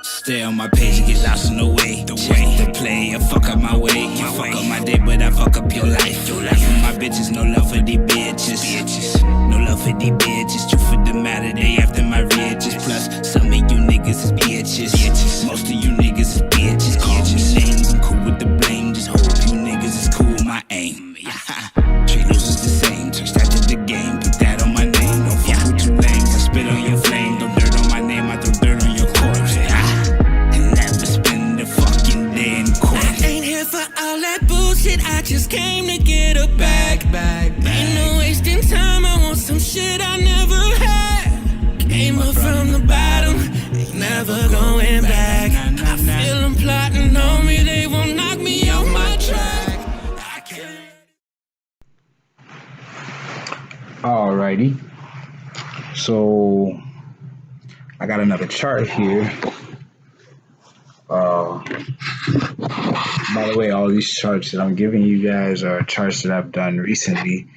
Stay on my page and get lost in the way. Check the play and fuck up my way. You fuck up my day, but I fuck up your life. Love for my bitches, no love for these bitches. No love for these bitches. Truth for the matter, they after my riches. Plus, some of you niggas is bitches. Most of you niggas is bitches. Call me names, I'm cool with the blame. Just hope you niggas is cool with my aim. Treat losers the same. Touch that to the game. Put that on my name. Don't fuck with you lames. I spit on your flame. Don't dirt on my name. I throw dirt on your corpse. And never spend the fucking day in court. I ain't here for all that bullshit. I just came to get a bag. Ain't no wasting time. I want some shit I never had. Came up from the bottom. Ain't never going back. I feel them plotting on me. They won't knock me off my track. I can't. Alrighty, so I got another chart here. By the way, all these charts that I'm giving you guys are charts that I've done recently.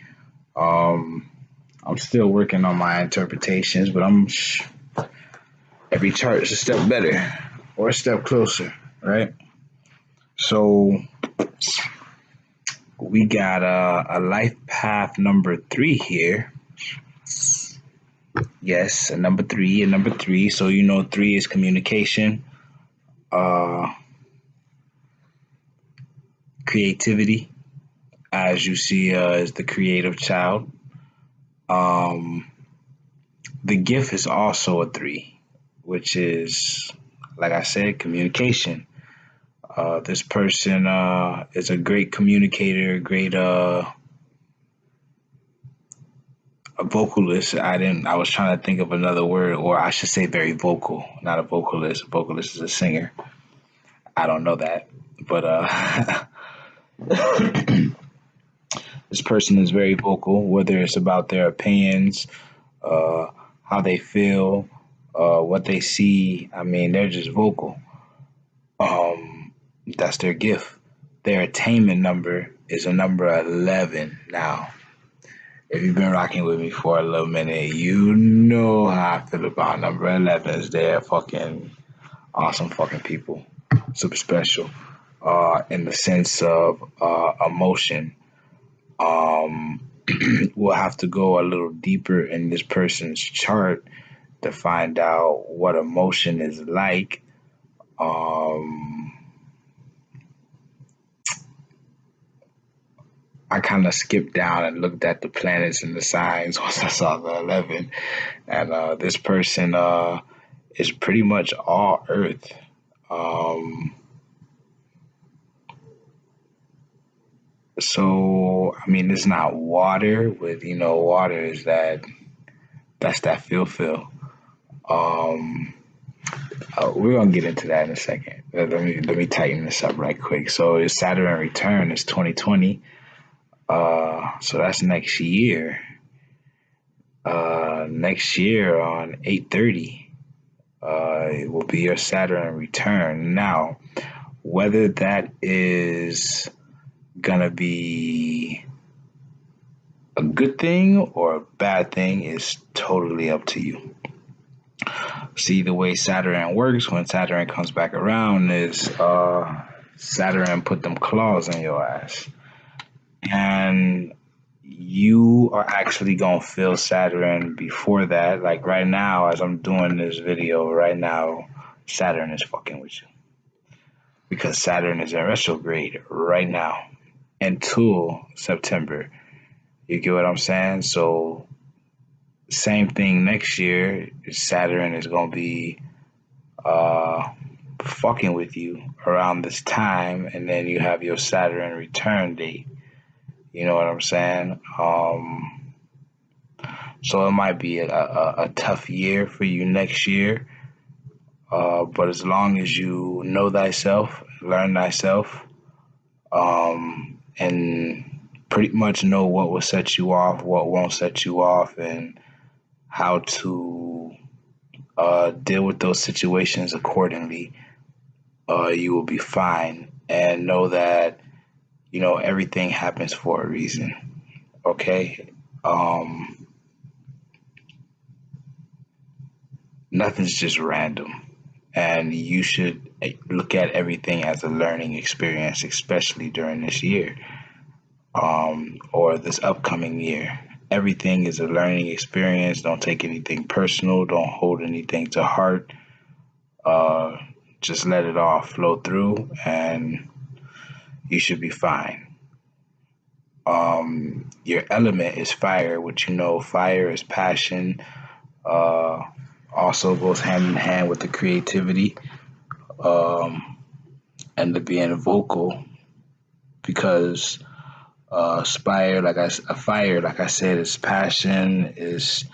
I'm still working on my interpretations, but every chart is a step better or a step closer, right? So we got a life path number 3 here. Yes, a number 3. So you know 3 is communication, creativity, as you see, is the creative child. The gift is also a 3, which is, like I said, communication. This person is a great communicator, great a vocalist. I was trying to think of another word, or I should say very vocal, not a vocalist. A vocalist is a singer. I don't know that, but this person is very vocal, whether it's about their opinions, how they feel, what they see. I mean, they're just vocal. That's their gift. Their attainment number is a number 11. Now, if you've been rocking with me for a little minute, you know how I feel about number 11s. They're fucking awesome fucking people. Super special. In the sense of emotion. We'll have to go a little deeper in this person's chart to find out what emotion is like. I kind of skipped down and looked at the planets and the signs once I saw the 11. And this person is pretty much all earth. So, I mean, it's not water, but, water is that's that feel. We're going to get into that in a second. Let me tighten this up right quick. So, his Saturn return is 2020. So that's next year. Next year on 8/30, it will be your Saturn return. Now, whether that is gonna be a good thing or a bad thing is totally up to you. See, the way Saturn works when Saturn comes back around is Saturn put them claws in your ass. And you are actually going to feel Saturn before that. Like right now, as I'm doing this video, right now, Saturn is fucking with you. Because Saturn is in retrograde right now until September. You get what I'm saying? So, same thing next year. Saturn is going to be fucking with you around this time. And then you have your Saturn return date. You know what I'm saying? So it might be a tough year for you next year. But as long as you know thyself, learn thyself, and pretty much know what will set you off, what won't set you off, and how to deal with those situations accordingly, you will be fine. And know that everything happens for a reason. Okay? Nothing's just random. and you should look at everything as a learning experience, especially during this year, or this upcoming year. Everything is a learning experience. Don't take anything personal. Don't hold anything to heart. Uh, just let it all flow through, and you should be fine. Your element is fire, which fire is passion. Uh, Also goes hand in hand with the creativity, um, and the being vocal, because fire, like I said, is passion, is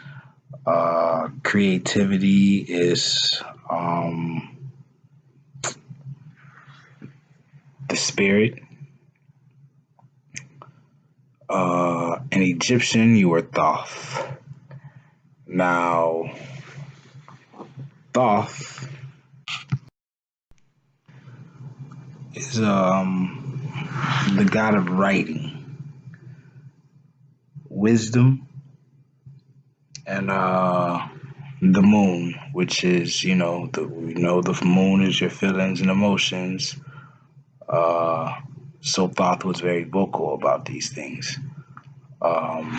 creativity, is the spirit. In Egyptian, you were Thoth. Now, Thoth is the god of writing, wisdom, and the moon, which is the moon is your feelings and emotions. Uh, so Thoth was very vocal about these things. Um,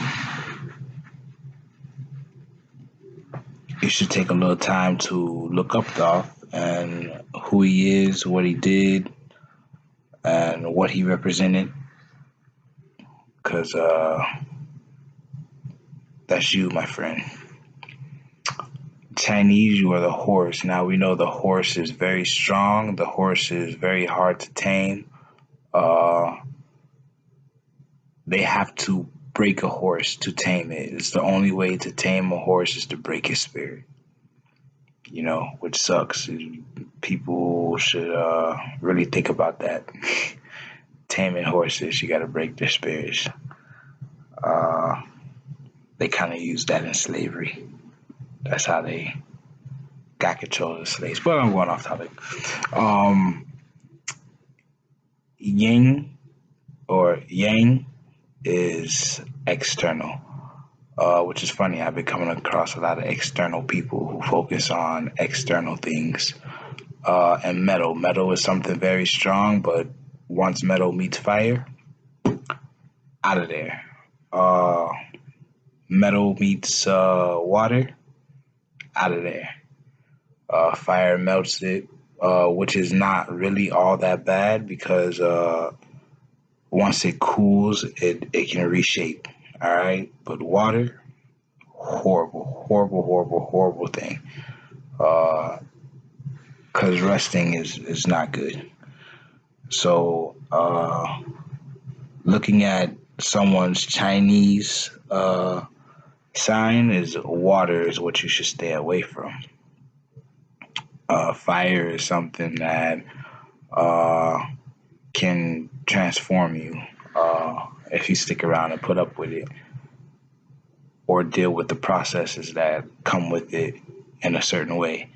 you should take a little time to look up Thoth and who he is, what he did, and what he represented, because that's you, my friend. Chinese, you are the horse. Now we know the horse is very strong. The horse is very hard to tame. Uh, they have to break a horse to tame it. It's the only way to tame a horse is to break his spirit. Which sucks. People should really think about that. Taming horses, you got to break their spirits. Uh, they kind of use that in slavery. That's how they got control of the slaves. But I'm going off topic. Yin or Yang is external, which is funny. I've been coming across a lot of external people who focus on external things. And metal. Metal is something very strong, but once metal meets fire, out of there. Metal meets water, out of there. Fire melts it, which is not really all that bad because once it cools, it can reshape. All right, but water, horrible, horrible, horrible, horrible thing. Because resting is not good. So, looking at someone's Chinese sign is water is what you should stay away from. Fire is something that can transform you if you stick around and put up with it, or deal with the processes that come with it in a certain way.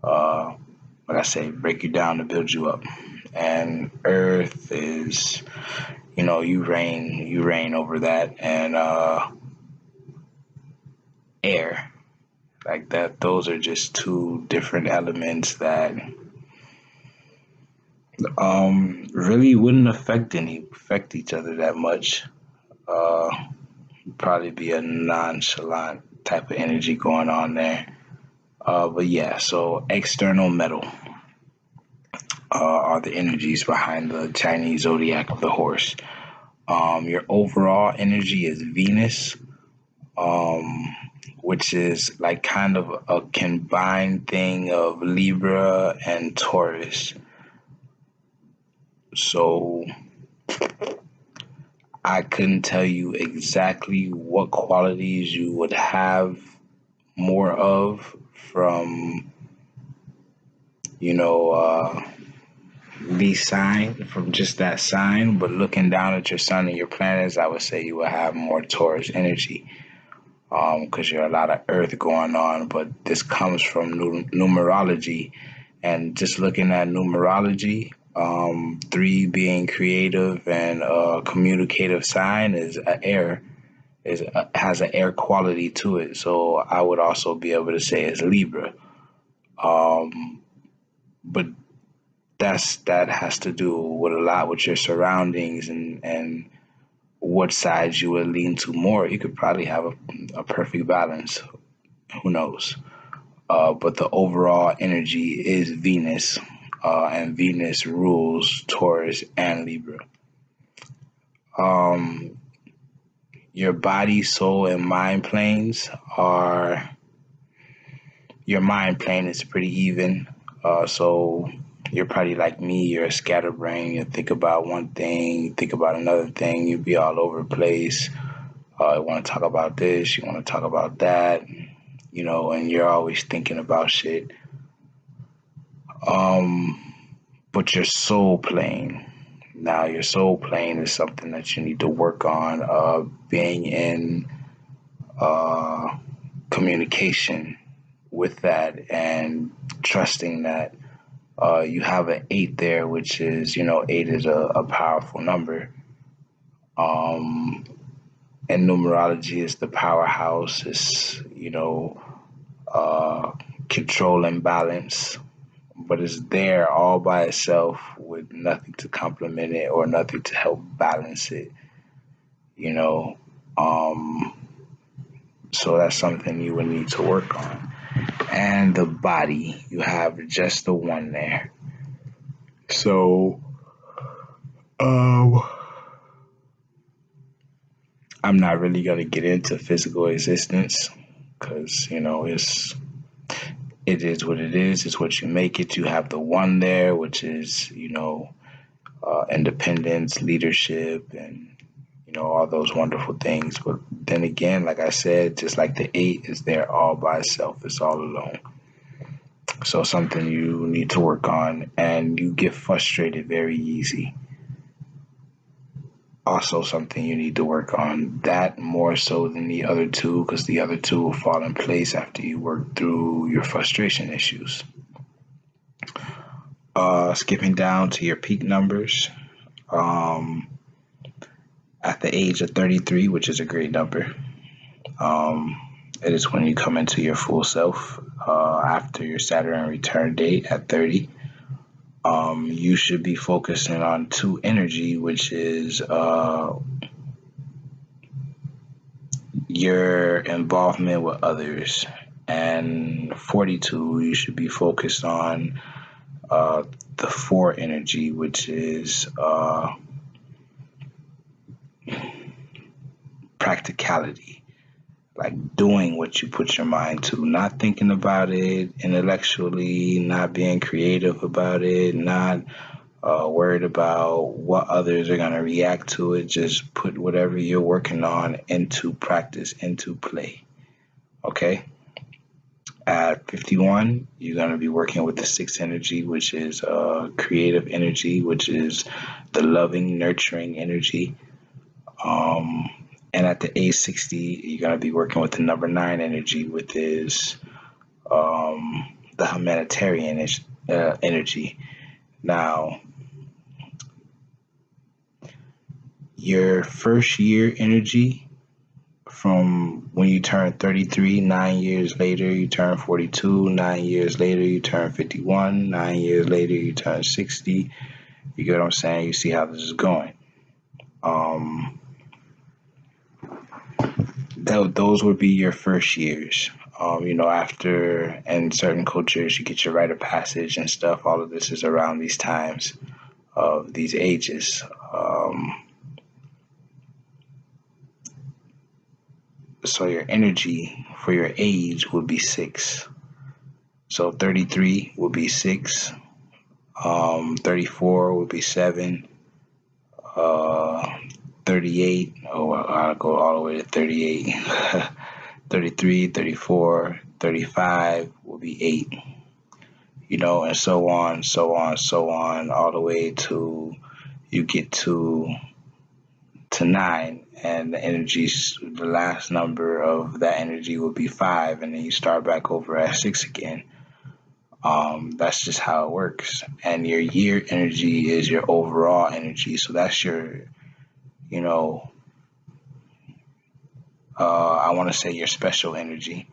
Like I say, break you down to build you up. And earth is, you reign over that, and air, like that. Those are just two different elements that really wouldn't affect each other that much. Probably be a nonchalant type of energy going on there. But yeah, so external metal are the energies behind the Chinese zodiac of the horse. Your overall energy is Venus, which is like kind of a combined thing of Libra and Taurus. So I couldn't tell you exactly what qualities you would have more of from, the sign, from just that sign, but looking down at your sun and your planets, I would say you would have more Taurus energy, because you're a lot of Earth going on. But this comes from numerology, and just looking at numerology, 3 being creative and communicative sign is an air, has an air quality to it. So I would also be able to say it's Libra. but that has to do with a lot with your surroundings and what side you would lean to more. You could probably have a perfect balance. Who knows? But the overall energy is Venus, and Venus rules Taurus and Libra. Um, your body, soul, and mind planes are your mind plane is pretty even. So you're probably like me, you're a scatterbrain. You think about one thing, you think about another thing, you be all over the place. You want to talk about this, you want to talk about that, and you're always thinking about shit. Um, but your soul plane, now your soul plane is something that you need to work on, being in uh, communication with that and trusting that you have an 8 there, which is, 8 is a powerful number. Um, and numerology is the powerhouse, is, uh, control and balance, but it's there all by itself with nothing to complement it or nothing to help balance it, you know. Um, so that's something you would need to work on. And the body, you have just the one there. So, um, I'm not really gonna get into physical existence because it is what it is. It's what you make it. You have the one there, which is independence, leadership, and all those wonderful things. But then again, like I said, just like the 8 is there all by itself. It's all alone. So something you need to work on, and you get frustrated very easy. Also something you need to work on, that more so than the other two, because the other two will fall in place after you work through your frustration issues. Skipping down to your peak numbers. Um, at the age of 33, which is a great number, it is when you come into your full self after your Saturn return date at 30. You should be focusing on 2 energy, which is your involvement with others. And 42, you should be focused on the 4 energy, which is practicality, like doing what you put your mind to, not thinking about it intellectually, not being creative about it, not worried about what others are going to react to it. Just put whatever you're working on into practice, into play. Okay? At 51, you're going to be working with the 6 energy, which is creative energy, which is the loving, nurturing energy. And at the age 60, you're going to be working with the number 9 energy, which is the humanitarian energy. Now, your first year energy from when you turn 33, 9 years later, you turn 42, 9 years later, you turn 51, 9 years later, you turn 60. You get what I'm saying? You see how this is going. Those would be your first years. After in certain cultures, you get your rite of passage and stuff. All of this is around these times of these ages. So your energy for your age would be 6. So 33 would be 6. 34 would be 7. 38. Oh, I'll go all the way to 38. 33, 34, 35 will be 8. And so on, so on, so on, all the way to you get to 9, and the last number of that energy will be 5, and then you start back over at 6 again. That's just how it works. And your year energy is your overall energy, so that's your I want to say your special energy.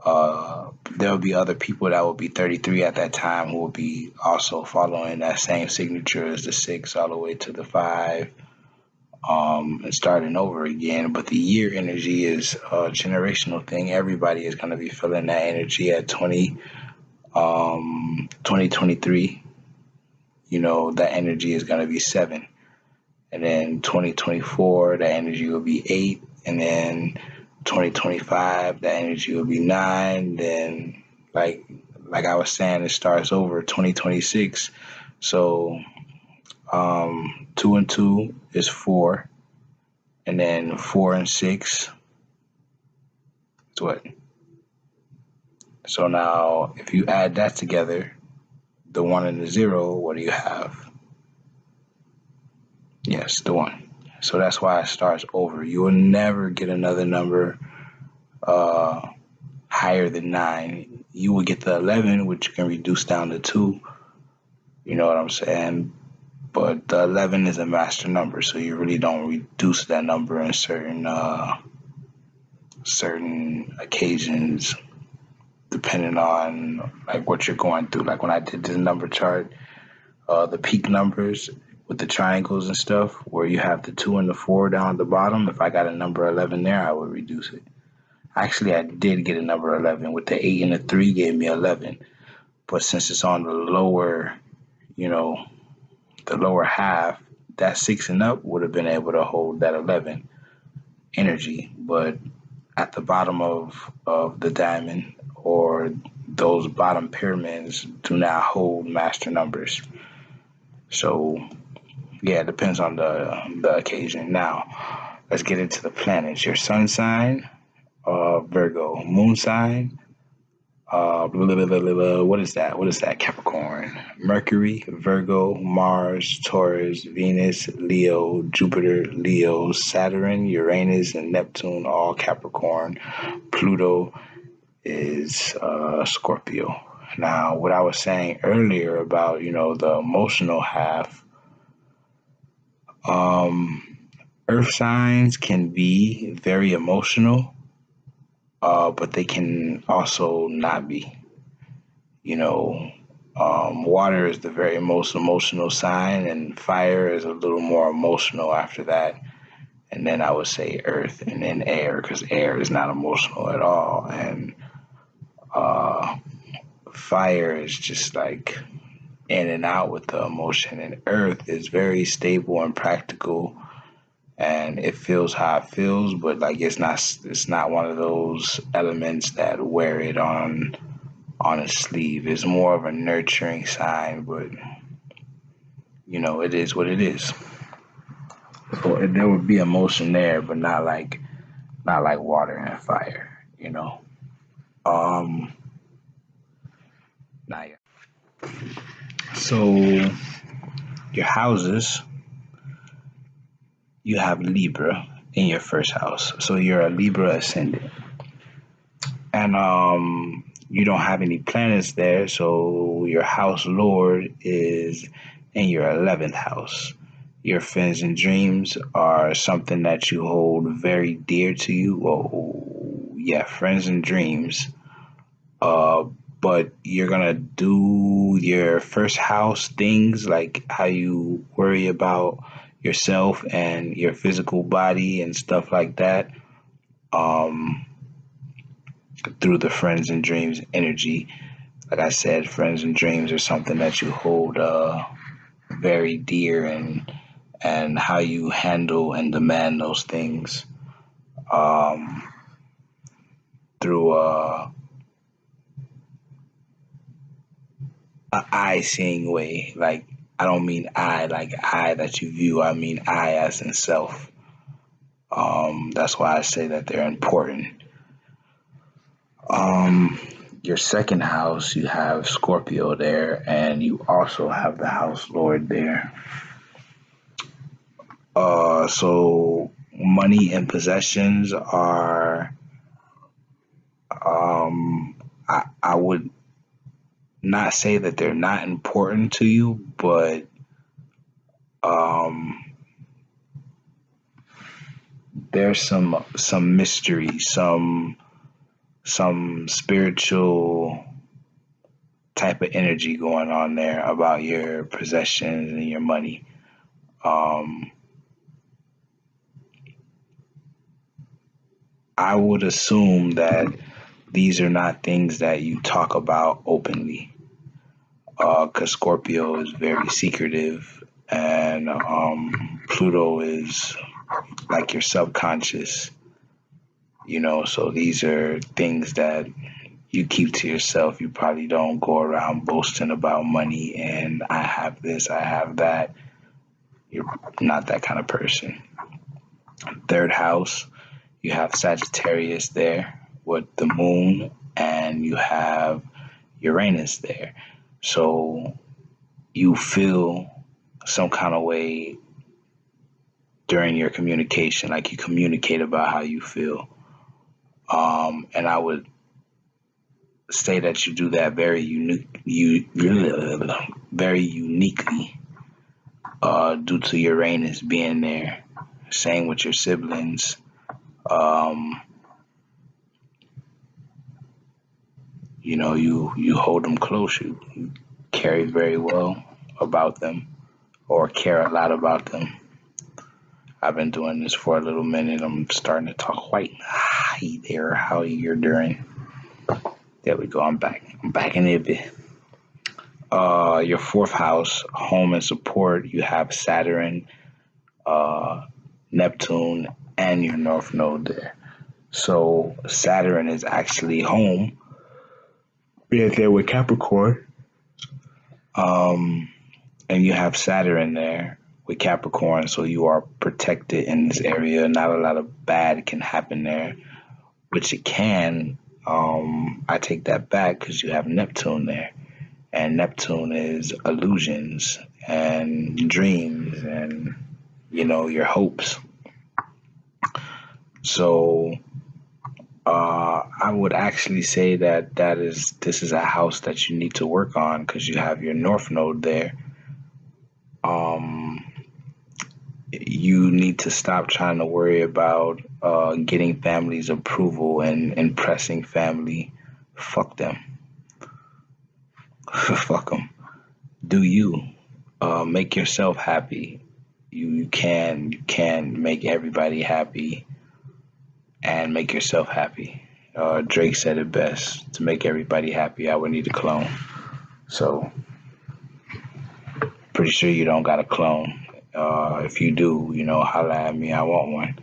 There'll be other people that will be 33 at that time who will be also following that same signature as the 6 all the way to the 5, and starting over again. But the year energy is a generational thing. Everybody is going to be feeling that energy at 2023. That energy is going to be 7. And then 2024, that energy will be 8. And then 2025, that energy will be 9. Then, like I was saying, it starts over 2026. So 2 and 2 is 4. And then 4 and 6 is what? So now, if you add that together, the 1 and the 0, what do you have? Yes, the 1. So that's why it starts over. You will never get another number higher than 9. You will get the 11, which you can reduce down to 2. You know what I'm saying? But the 11 is a master number, so you really don't reduce that number in certain occasions, depending on like what you're going through. Like when I did this number chart, the peak numbers with the triangles and stuff, where you have the 2 and the 4 down at the bottom. If I got a number 11 there, I would reduce it. Actually, I did get a number 11 with the 8 and the 3 gave me 11. But since it's on the lower, the lower half, that 6 and up would have been able to hold that 11 energy. But at the bottom of the diamond, or those bottom pyramids, do not hold master numbers. So yeah, it depends on the occasion. Now, let's get into the planets. Your sun sign, Virgo. Moon sign, what is that? What is that? Capricorn. Mercury, Virgo. Mars, Taurus. Venus, Leo. Jupiter, Leo. Saturn, Uranus, and Neptune, all Capricorn. Pluto is Scorpio. Now, what I was saying earlier about, the emotional half, earth signs can be very emotional, but they can also not be. Water is the very most emotional sign, and fire is a little more emotional after that. And then I would say earth, and then air, because air is not emotional at all. And fire is just like in and out with the emotion, and earth is very stable and practical, and it feels how it feels, but like it's not one of those elements that wear it on a sleeve. It's more of a nurturing sign, but it is what it is. So there would be emotion there, but not like water and fire. Not yet. So your houses, you have Libra in your first house. So you're a Libra ascendant. And you don't have any planets there, so your house lord is in your 11th house. Your friends and dreams are something that you hold very dear to you. Oh, yeah, friends and dreams. But you're gonna do your first house things, like how you worry about yourself and your physical body and stuff like that, through the friends and dreams energy. Like I said, friends and dreams are something that you hold very dear, and how you handle and demand those things through a eye seeing way. Like, I don't mean I like I that you view, I mean I as in self. That's why I say that they're important. Your second house, you have Scorpio there, and you also have the house lord there. So money and possessions are, I would not say that they're not important to you, but there's some mystery, some some spiritual type of energy going on there about your possessions and your money. I would assume that these are not things that you talk about openly, because Scorpio is very secretive, and Pluto is like your subconscious, so these are things that you keep to yourself. You probably don't go around boasting about money and I have this, I have that. You're not that kind of person. Third house, you have Sagittarius there with the moon, and you have Uranus there. So you feel some kind of way during your communication, like you communicate about how you feel. And I would say that you do that very uniquely, due to Uranus being there. Same with your siblings. You hold them close. You care very well about them, or care a lot about them. I've been doing this for a little minute. I'm starting to talk white. Hi there, how are you doing? There we go. I'm back. I'm back in it. Your fourth house, home and support. You have Saturn, Neptune, and your North Node there. So Saturn is actually home. Being there with Capricorn. And you have Saturn there with Capricorn, so you are protected in this area. Not a lot of bad can happen there, which it can. I take that back because you have Neptune there, and Neptune is illusions and dreams and your hopes. So I would actually say that this is a house that you need to work on because you have your North Node there. You need to stop trying to worry about getting family's approval and impressing family. Fuck them. Fuck them. Do you. Make yourself happy. You can make everybody happy and make yourself happy. Drake said it best. To make everybody happy, I would need a clone. So, pretty sure you don't got a clone. If you do, holla at me. I want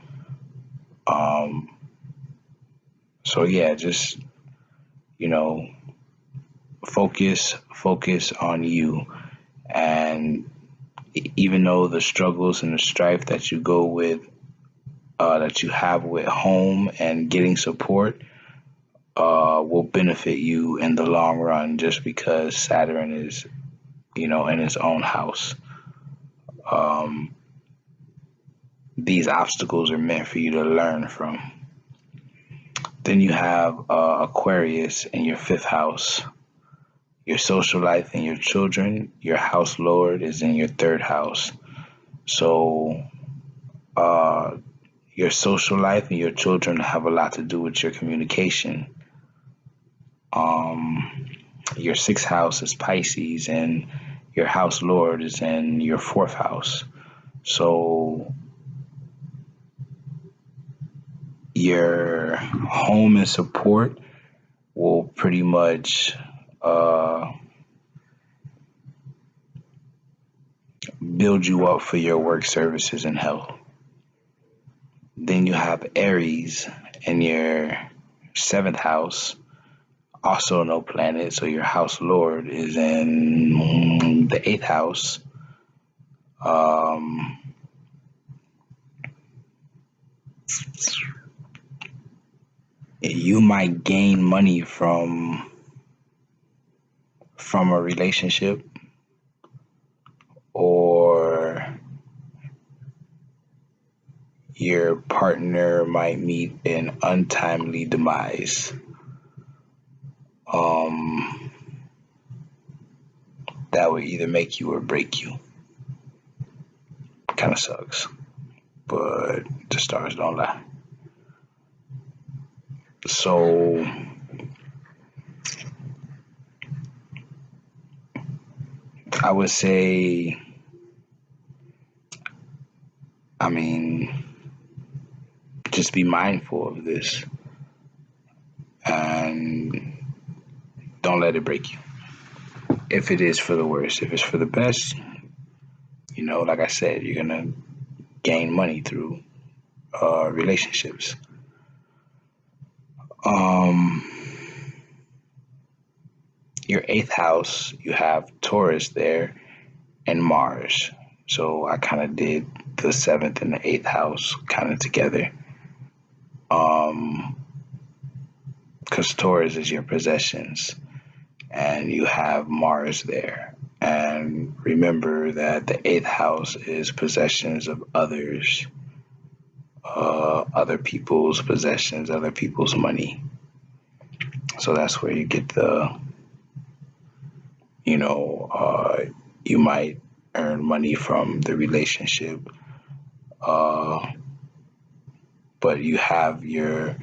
one. So yeah, just focus on you, and even though the struggles and the strife that you go with, that you have with home and getting support, will benefit you in the long run, just because Saturn is, in its own house. These obstacles are meant for you to learn from. Then you have Aquarius in your fifth house. Your social life and your children, your house lord is in your third house. So your social life and your children have a lot to do with your communication. Your sixth house is Pisces, and your house lord is in your fourth house. So your home and support will pretty much build you up for your work, services, and health. Then you have Aries in your seventh house, also no planet, so your house lord is in the eighth house. You might gain money from a relationship, or your partner might meet an untimely demise. That would either make you or break you. Kind of sucks, but the stars don't lie. So I would say, I mean, just be mindful of this and don't let it break you. If it is for the worst, if it's for the best, like I said, you're gonna gain money through relationships. Um, your eighth house, you have Taurus there and Mars. So I kind of did the seventh and the eighth house kind of together. Because Taurus is your possessions, and you have Mars there. And remember that the eighth house is possessions of others, other people's possessions, other people's money. So that's where you get the, you might earn money from the relationship, but you have your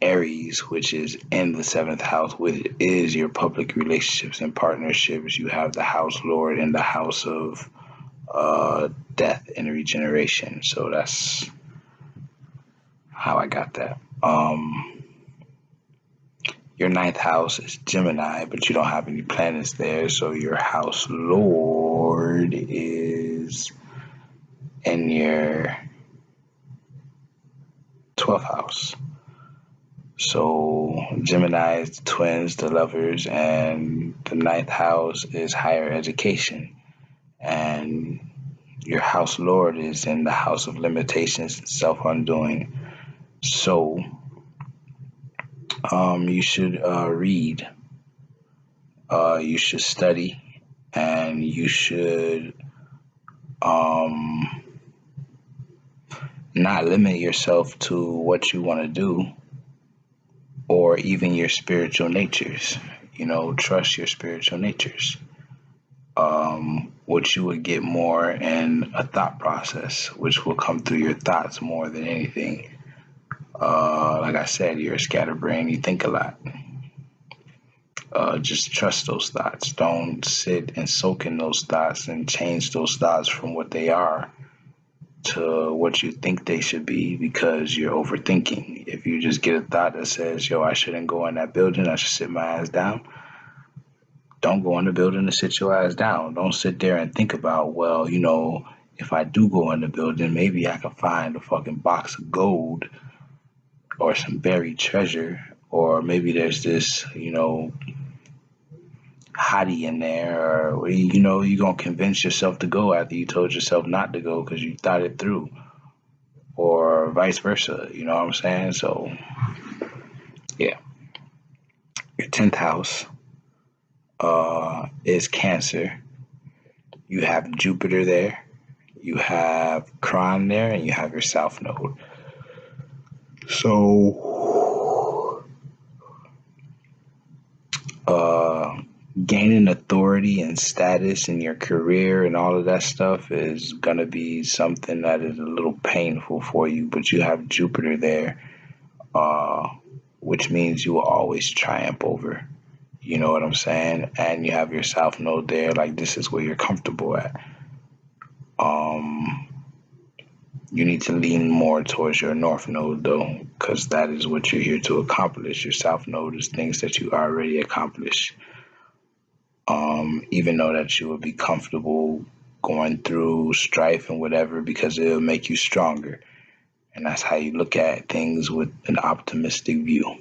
Aries, which is in the seventh house, which is your public relationships and partnerships. You have the house lord in the house of death and regeneration. So that's how I got that. Your ninth house is Gemini, but you don't have any planets there. So your house lord is in your 12th house. So Gemini is the twins, the lovers, and the ninth house is higher education. And your house lord is in the house of limitations and self-undoing. So you should read, you should study, and you should not limit yourself to what you want to do or even your spiritual natures. Trust your spiritual natures. Which you would get more in a thought process, which will come through your thoughts more than anything. Like I said, you're a scatterbrain, you think a lot. Just trust those thoughts. Don't sit and soak in those thoughts and change those thoughts from what they are to what you think they should be, because you're overthinking. If you just get a thought that says, yo, I shouldn't go in that building, I should sit my ass down, don't go in the building to sit your ass down. Don't sit there and think about, well, if I do go in the building, maybe I can find a fucking box of gold or some buried treasure, or maybe there's this, hottie in there, or you're gonna convince yourself to go after you told yourself not to go because you thought it through, or vice versa. You know what I'm saying? So yeah, your 10th house is Cancer. You have Jupiter there, you have Chiron there, and you have your South Node. So gaining authority and status in your career and all of that stuff is going to be something that is a little painful for you, but you have Jupiter there, which means you will always triumph over. You know what I'm saying? And you have your South Node there, like this is where you're comfortable at. You need to lean more towards your North Node, though, because that is what you're here to accomplish. Your South Node is things that you already accomplished. Even though that you will be comfortable going through strife and whatever, because it'll make you stronger. And that's how you look at things with an optimistic view.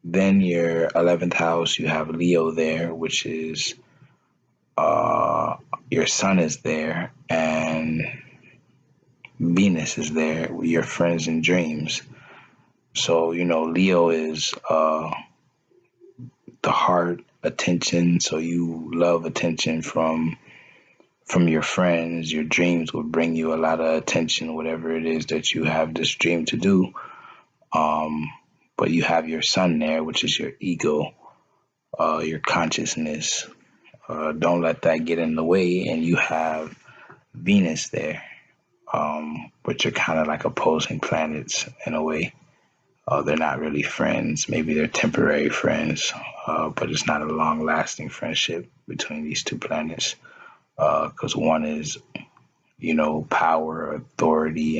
Then your 11th house, you have Leo there, which is your sun is there and Venus is there, your friends and dreams. So, Leo is the heart, attention. So you love attention from your friends. Your dreams will bring you a lot of attention, whatever it is that you have this dream to do. But you have your sun there, which is your ego, your consciousness. Don't let that get in the way. And you have Venus there, which are kind of like opposing planets in a way. They're not really friends. Maybe they're temporary friends, but it's not a long-lasting friendship between these two planets. Because one is, power, authority,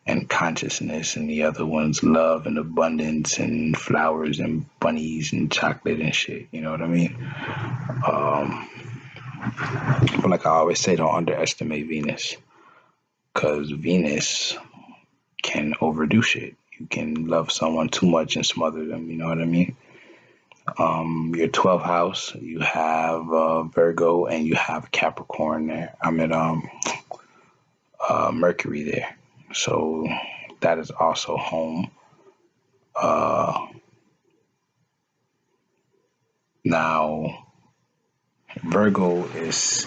and consciousness, and the other one's love and abundance and flowers and bunnies and chocolate and shit. You know what I mean? But like I always say, don't underestimate Venus, because Venus can overdo shit. You can love someone too much and smother them. You know what I mean? Your 12th house, you have Virgo and you have Capricorn there. Mercury there. So that is also home. Now, Virgo is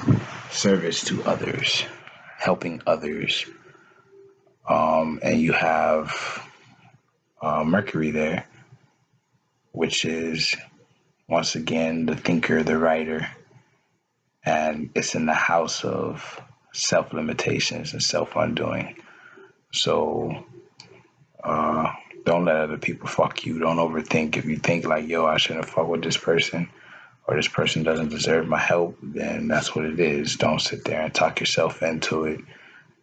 service to others, helping others. And you have Mercury there, which is, once again, the thinker, the writer. And it's in the house of self-limitations and self-undoing. So don't let other people fuck you. Don't overthink. If you think like, yo, I shouldn't fuck with this person, or this person doesn't deserve my help, then that's what it is. Don't sit there and talk yourself into it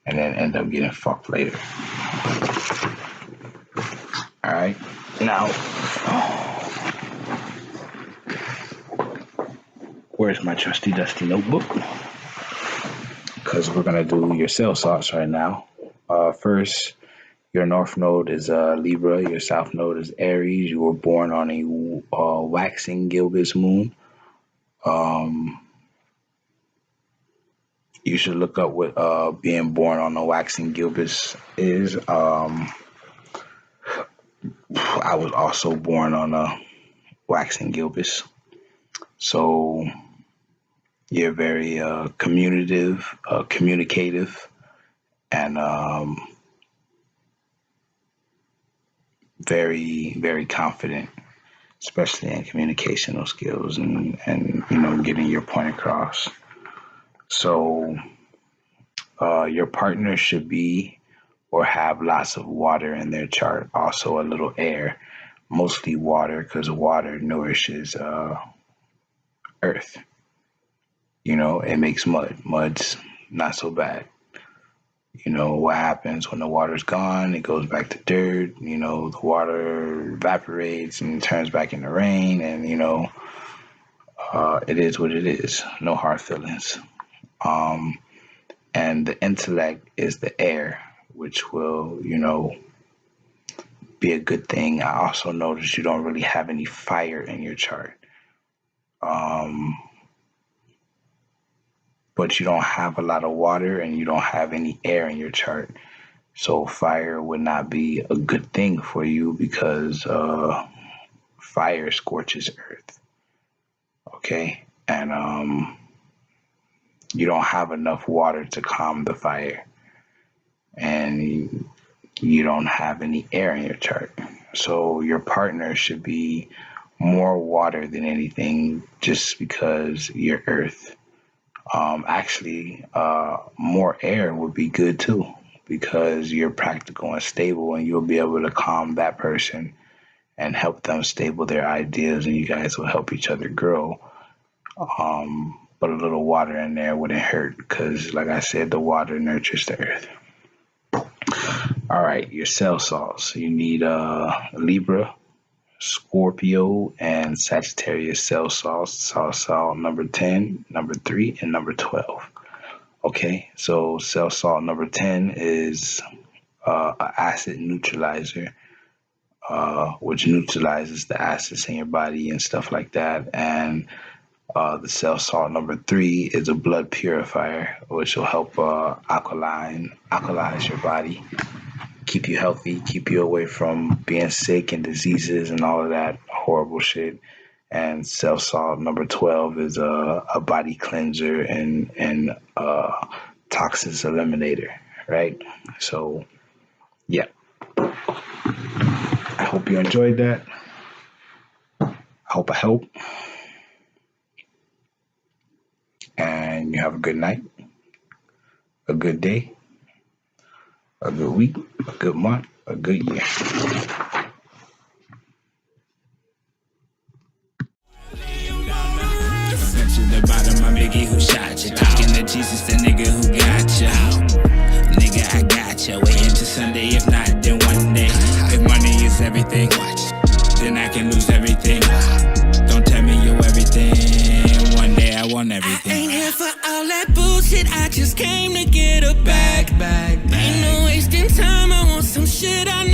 and then end up getting fucked later. All right. Now, where's my trusty dusty notebook? Because we're going to do your cell salts right now. First, your north node is Libra. Your south node is Aries. You were born on a waxing gibbous moon. You should look up what being born on a waxing gibbous is. I was also born on a waxing gibbous. So you're very communicative, and very, very confident, especially in communicational skills and getting your point across. So your partner should be or have lots of water in their chart, also a little air, mostly water, because water nourishes earth. It makes mud. Mud's not so bad. What happens when the water's gone? It goes back to dirt. The water evaporates and turns back into rain, and it is what it is. No hard feelings. And the intellect is the air, which will, be a good thing. I also noticed you don't really have any fire in your chart. But you don't have a lot of water and you don't have any air in your chart. So fire would not be a good thing for you because fire scorches earth. Okay? And you don't have enough water to calm the fire. And you don't have any air in your chart. So your partner should be more water than anything just because you're earth. Actually, more air would be good too, because you're practical and stable, and you'll be able to calm that person and help them stable their ideas, and you guys will help each other grow. But a little water in there wouldn't hurt, because like I said, the water nurtures the earth. All right, your cell salts. You need Libra, Scorpio, and Sagittarius cell salts. Cell salt number 10, number 3, and number 12. Okay, so cell salt number 10 is an acid neutralizer, which neutralizes the acids in your body and stuff like that. And the cell salt number 3 is a blood purifier, which will help alkalize your body, keep you healthy, keep you away from being sick and diseases and all of that horrible shit. And cell salt number 12 is a body cleanser and toxins eliminator, right? So, yeah. I hope you enjoyed that. I hope I helped. And you have a good night, a good day, a good week, a good month, a good year. shot you. Talking to Jesus, the nigga who got you. Nigga, I got you. Waiting till Sunday, if not, then one day. If money is everything, then I can lose everything. Don't tell me you're everything. One day I want everything. I ain't here for all that bullshit. I just came to get a bag. Ain't no wasting time. I want some shit I